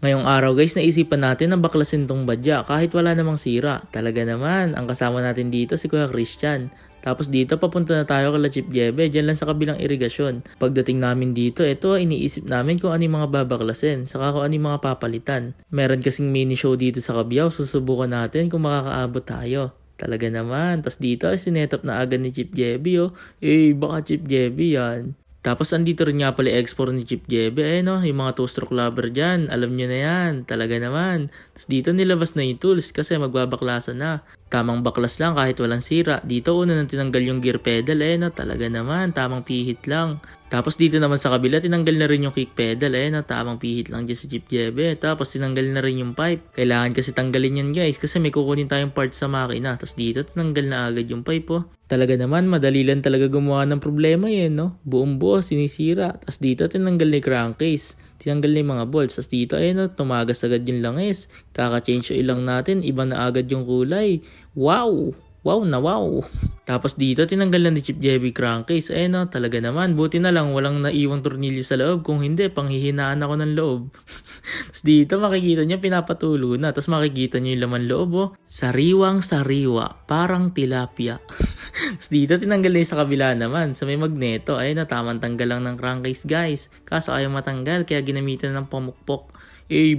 Ngayong araw guys, naisipan natin na baklasin tong badya kahit wala namang sira. Talaga naman, ang kasama natin dito si Kuya Christian. Tapos dito papunta na tayo kala Chip Jebe, dyan lang sa kabilang irigasyon. Pagdating namin dito, ito iniisip namin kung ano yung mga babaklasin, saka kung ano yung mga papalitan. Meron kasing mini show dito sa Cabiao, susubukan natin kung makakaabot tayo. Talaga naman, tas dito ay sinetap na agad ni Chip Jebe oh. Baka Chip Jebe yan. Tapos andito rin nga pala export ni Chip Jebe, no? Yung mga two-stroke lover dyan, alam nyo na yan, talaga naman. Tapos dito nilabas na yung tools kasi magbabaklasan na. Tamang baklas lang kahit walang sira. Dito una nang tinanggal yung gear pedal, no? Talaga naman, tamang pihit lang. Tapos dito naman sa kabila, tinanggal na rin yung kick pedal, no? Tamang pihit lang dyan si Chip Jebe. Tapos tinanggal na rin yung pipe. Kailangan kasi tanggalin yan guys kasi may kukunin tayong parts sa makina. Tapos dito tinanggal na agad yung pipe, oh. Talaga naman, madali lang talaga gumawa ng problema yan, no? Buong buo, sinisira. Tapos dito, tinanggal na yung crankcase. Tinanggal na yung mga bolts. Tapos dito, no? Tumagas agad yung langis. Kaka-change oil lang natin. Iba na agad yung kulay. Wow! Wow na wow! Tapos dito, tinanggal na ni Chip Jebe crankcase. No? Talaga naman. Buti na lang, walang naiwang tornilyo sa loob. Kung hindi, panghihinaan ako ng loob. Tapos dito, makikita nyo, pinapatulo na. Tapos makikita nyo yung laman loob, oh. Sariwang sariwa. Parang tilapia. Tapos dito, tinanggal na sa kabila naman. Sa may magneto, na tamang tanggal lang ng crankcase, guys. Kaso ayaw matanggal, kaya ginamitan ng pamukpok.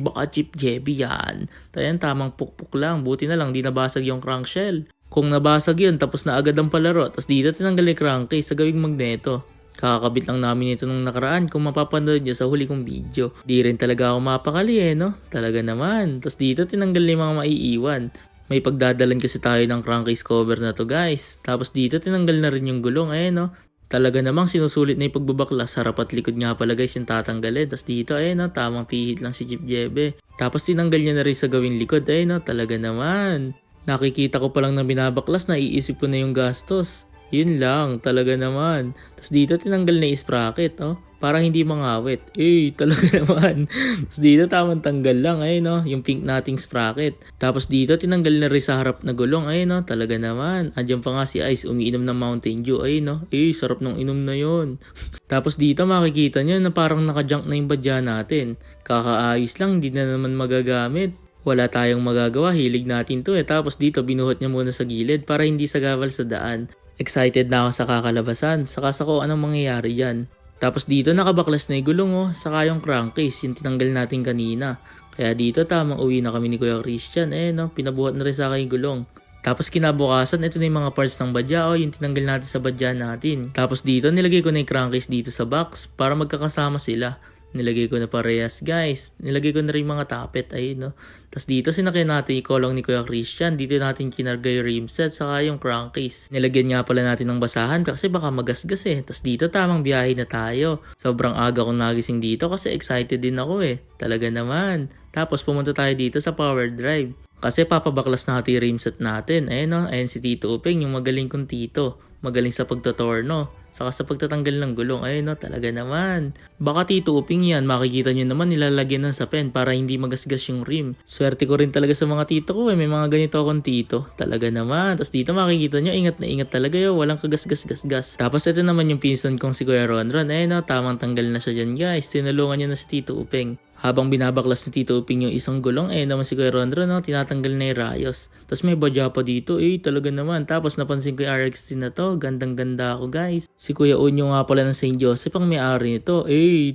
Baka Chip Jebe yan. Tayan, tamang pukpok lang. Buti na lang, di nabasag yung crankshell. Kung nabasag yun, tapos na agad ang palaro. Tapos dito, tinanggal yung crankcase sa gawing magneto. Kakakabit lang namin ito nung nakaraan kung mapapanood nyo sa huli kong video. Di rin talaga ako mapakali, no? Talaga naman. Tapos dito, tinanggal yung mga maiiwan. May pagdadalan kasi tayo ng crankcase cover na to, guys. Tapos dito, tinanggal na rin yung gulong, no? Talaga namang sinusulit na yung pagbabaklas. Harap at likod nga pala guys yung tatanggalin. Tapos dito, no? Tamang pihit lang si Chip Jebe. Tapos tinanggal niya na rin sa gawing likod, no? Talaga naman. Nakikita ko palang na binabaklas, naiisip ko na yung gastos. Yun lang, talaga naman. Tapos dito, tinanggal na yung sprocket, oh. Parang hindi mangawit. Talaga naman. Tapos dito, tamang tanggal lang, no? Yung pink nating sprocket. Tapos dito, tinanggal na rin sa harap na gulong, no? Talaga naman. Andiyan pa nga si Ice, umiinom ng Mountain Dew, no? Sarap ng inom na yon. Tapos dito, makikita nyo na parang nakajunk na yung badya natin. Kakaayos lang, hindi na naman magagamit. Wala tayong magagawa, hilig natin to Tapos dito, binuhot niya muna sa gilid para hindi sagabal sa daan. Excited na ako sa kakalabasan, saka sa kung anong mangyayari dyan. Tapos dito, nakabaklas na yung gulong, saka yung crankcase, yung tinanggal natin kanina. Kaya dito, tamang uwi na kami ni Kuya Christian, no? Pinabuhat na rin sa akin yung gulong. Tapos kinabukasan, ito na yung mga parts ng badya, yung tinanggal natin sa badya natin. Tapos dito, nilagay ko na yung crankcase dito sa box para magkakasama sila. Nilagay ko na parehas guys. Nilagay ko na rin mga tapet. No? Tapos dito sinakyan natin yung kolong ni Kuya Christian. Dito natin kinarga yung rim set saka yung crankcase. Nilagyan nga pala natin ng basahan kasi baka magasgas Tapos dito tamang biyahe na tayo. Sobrang aga kong nagising dito kasi excited din ako Talaga naman. Tapos pumunta tayo dito sa power drive. Kasi papabaklas natin yung rim set natin. Ayan si Tito Upeng, yung magaling kong tito. Magaling sa pagtatorno. Saka sa pagtatanggal ng gulong, talaga naman. Baka Tito Uping yan, makikita nyo naman nilalagyan ng sapen para hindi magasgas yung rim. Swerte ko rin talaga sa mga tito ko may mga ganito akong tito. Talaga naman. Tapos dito makikita nyo, ingat na ingat talaga walang kagasgas-gasgas. Tapos ito naman yung pinsan kong si Kuya Ronron, tamang tanggal na siya dyan guys. Tinulungan niya na si Tito Uping. Habang binabaklas ni Tito Uping yung isang gulong, naman si Kuya Ronron, tinatanggal na yung rayos. Tapos may badya pa dito, talaga naman. Tapos napansin ko yung RX-10 na to, gandang-ganda ako guys. Si Kuya Unyo nga pala ng St. Joseph ang may-ari nito,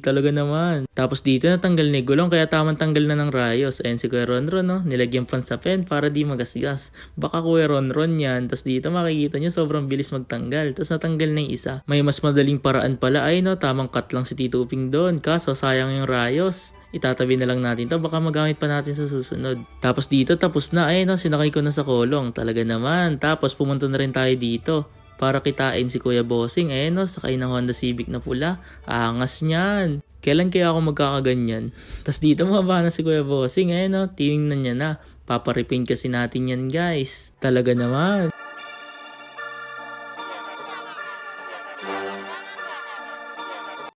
talaga naman. Tapos dito natanggal na yung gulong, kaya tamang tanggal na ng rayos. Ayan si Kuya Ronron, nilagyan pan sa pen para di magasgas. Baka Kuya Ronron yan. Tapos dito makikita nyo, sobrang bilis magtanggal. Tapos natanggal na yung isa. May mas madaling paraan pala, tamang cut lang si Tito Uping doon. Kaso sayang yung rayos. Itatabi na lang natin to, baka magamit pa natin sa susunod. Tapos dito, tapos na, sinakay ko na sa kolong. Talaga naman. Tapos pumunta na rin tayo dito para kitain si Kuya Bossing. Sakay ng Honda Civic na pula. Angas niyan. Kailan kaya ako magkakaganyan? Tapos dito mababa na si Kuya Bossing, tinignan niya na. Paparipin kasi natin yan guys. Talaga naman.